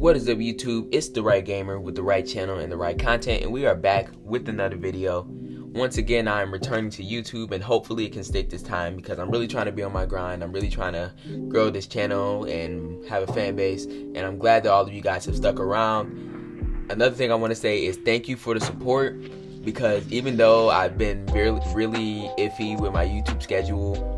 What is up, YouTube? It's the right gamer with the right channel and the right content, and we are back with another video. Once again, I am returning to YouTube, and hopefully it can stick this time because I'm really trying to be on my grind. I'm really trying to grow this channel and have a fan base, and I'm glad that all of you guys have stuck around. Another thing I want to say is thank you for the support, because even though I've been really iffy with my YouTube schedule,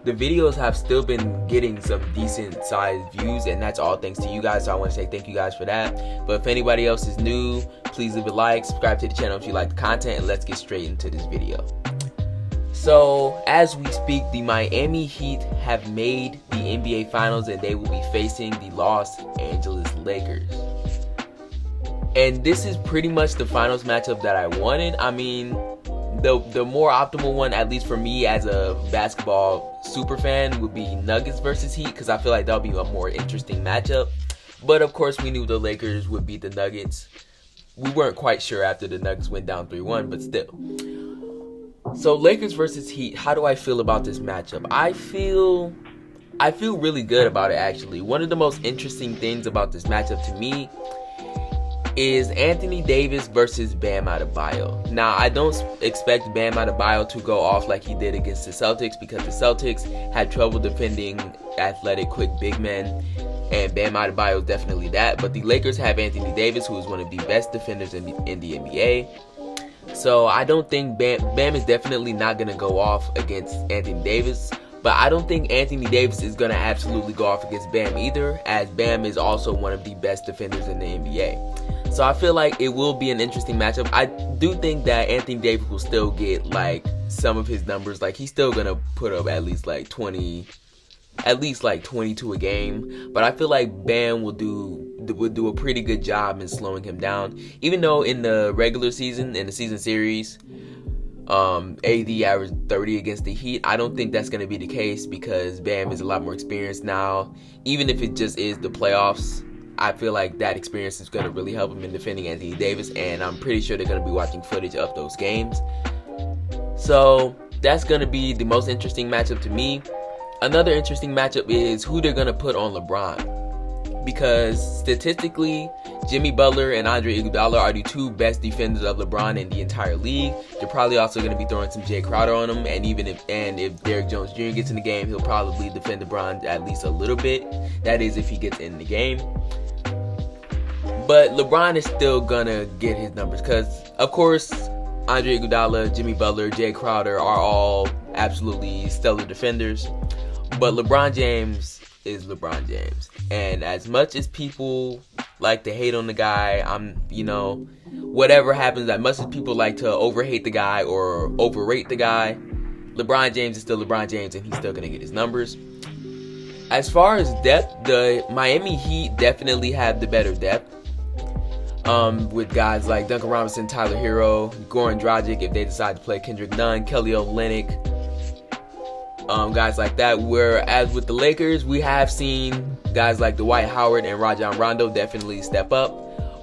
the videos have still been getting some decent sized views, and that's all thanks to you guys, so I want to say thank you guys for that. But if anybody else is new, please leave a like, subscribe to the channel if you like the content, and let's get straight into this video. So as we speak, the Miami Heat have made the NBA Finals, and they will be facing the Los Angeles Lakers. And this is pretty much the finals matchup that I wanted. I mean, the more optimal one, at least for me as a basketball super fan, would be Nuggets versus Heat, because I feel like that'll be a more interesting matchup. But of course, we knew the Lakers would beat the Nuggets. We weren't quite sure after the Nuggets went down 3-1, but still. So Lakers versus Heat, how do I feel about this matchup? I feel really good about it, actually. One of the most interesting things about this matchup to me is Anthony Davis versus Bam Adebayo. Now, I don't expect Bam Adebayo to go off like he did against the Celtics, because the Celtics had trouble defending athletic, quick big men, and Bam Adebayo is definitely that. But the Lakers have Anthony Davis, who is one of the best defenders in the NBA. So I don't think Bam is definitely not going to go off against Anthony Davis. But I don't think Anthony Davis is going to absolutely go off against Bam either, as Bam is also one of the best defenders in the NBA. So I feel like it will be an interesting matchup. I do think that Anthony Davis will still get like some of his numbers. Like, he's still going to put up at least like 20, at least like 22 a game. But I feel like Bam will do a pretty good job in slowing him down. Even though in the regular season, in the season series, AD averaged 30 against the Heat, I don't think that's going to be the case, because Bam is a lot more experienced now. Even if it just is the playoffs, I feel like that experience is going to really help him in defending Anthony Davis, and I'm pretty sure they're going to be watching footage of those games. So that's going to be the most interesting matchup to me. Another interesting matchup is who they're going to put on LeBron, because statistically, Jimmy Butler and Andre Iguodala are the two best defenders of LeBron in the entire league. They're probably also going to be throwing some Jay Crowder on him, and if Derrick Jones Jr. gets in the game, he'll probably defend LeBron at least a little bit. That is, if he gets in the game. But LeBron is still gonna get his numbers, because of course Andre Iguodala, Jimmy Butler, Jay Crowder are all absolutely stellar defenders. But LeBron James is LeBron James, and as much as people like to hate on the guy, whatever happens, as much as people like to overhate the guy or overrate the guy, LeBron James is still LeBron James, and he's still gonna get his numbers. As far as depth, the Miami Heat definitely have the better depth. With guys like Duncan Robinson, Tyler Hero, Goran Dragic, if they decide to play Kendrick Nunn, Kelly Olynyk, guys like that. Whereas with the Lakers, we have seen guys like Dwight Howard and Rajon Rondo definitely step up,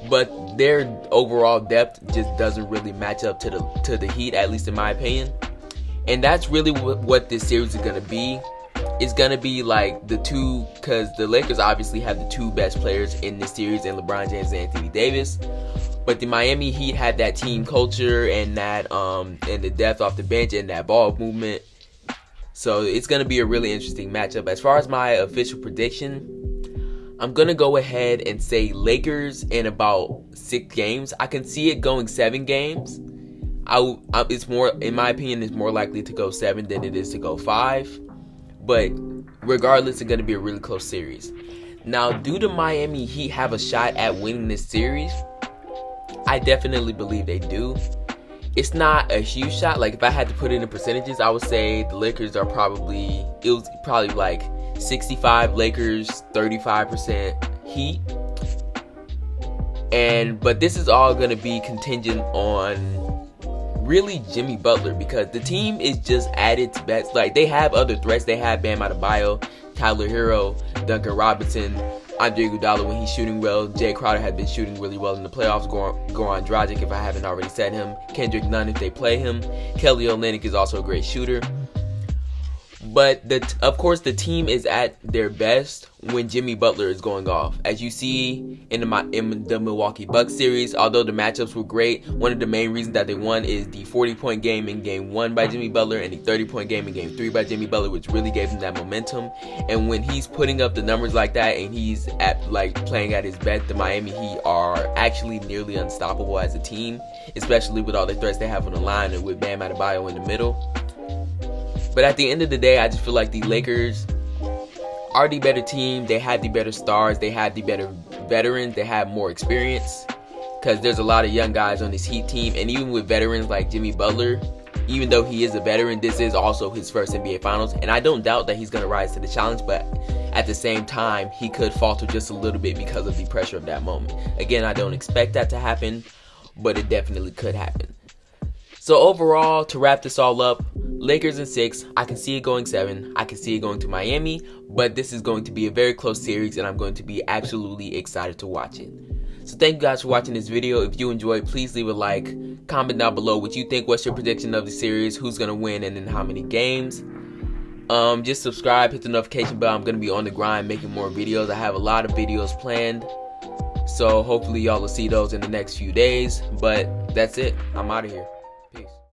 but their overall depth just doesn't really match up to the Heat, at least in my opinion. And that's really what this series is going to be. It's going to be like the two, because the Lakers obviously have the two best players in this series in LeBron James and Anthony Davis. But the Miami Heat have that team culture and that and the depth off the bench and that ball movement. So it's going to be a really interesting matchup. As far as my official prediction, I'm going to go ahead and say Lakers in about 6 games. I can see it going 7 games. It's more, in my opinion, it's more likely to go 7 than it is to go 5. But regardless, it's going to be a really close series. Now, do the Miami Heat have a shot at winning this series? I definitely believe they do. It's not a huge shot. Like, if I had to put it in percentages, I would say the Lakers are probably like 65 Lakers, 35% Heat. But this is all going to be contingent on really Jimmy Butler, because the team is just at its best. Like, they have other threats. They have Bam Adebayo, Tyler Hero, Duncan Robinson, Andre Iguodala when he's shooting well. Jay Crowder has been shooting really well in the playoffs. Goran Dragic, if I haven't already said him. Kendrick Nunn if they play him. Kelly Olynyk is also a great shooter. But of course, the team is at their best when Jimmy Butler is going off. As you see in the Milwaukee Bucks series, although the matchups were great, one of the main reasons that they won is the 40-point game in Game 1 by Jimmy Butler and the 30-point game in Game 3 by Jimmy Butler, which really gave him that momentum. And when he's putting up the numbers like that and he's playing at his best, the Miami Heat are actually nearly unstoppable as a team, especially with all the threats they have on the line and with Bam Adebayo in the middle. But at the end of the day, I just feel like the Lakers are the better team. They have the better stars. They have the better veterans. They have more experience. Because there's a lot of young guys on this Heat team. And even with veterans like Jimmy Butler, even though he is a veteran, this is also his first NBA Finals. And I don't doubt that he's going to rise to the challenge. But at the same time, he could falter just a little bit because of the pressure of that moment. Again, I don't expect that to happen, but it definitely could happen. So overall, to wrap this all up, Lakers in 6, I can see it going 7, I can see it going to Miami, but this is going to be a very close series and I'm going to be absolutely excited to watch it. So thank you guys for watching this video. If you enjoyed, please leave a like, comment down below what you think, what's your prediction of the series, who's going to win, and in how many games. Just subscribe, hit the notification bell. I'm going to be on the grind making more videos. I have a lot of videos planned, so hopefully y'all will see those in the next few days. But that's it. I'm out of here. Peace.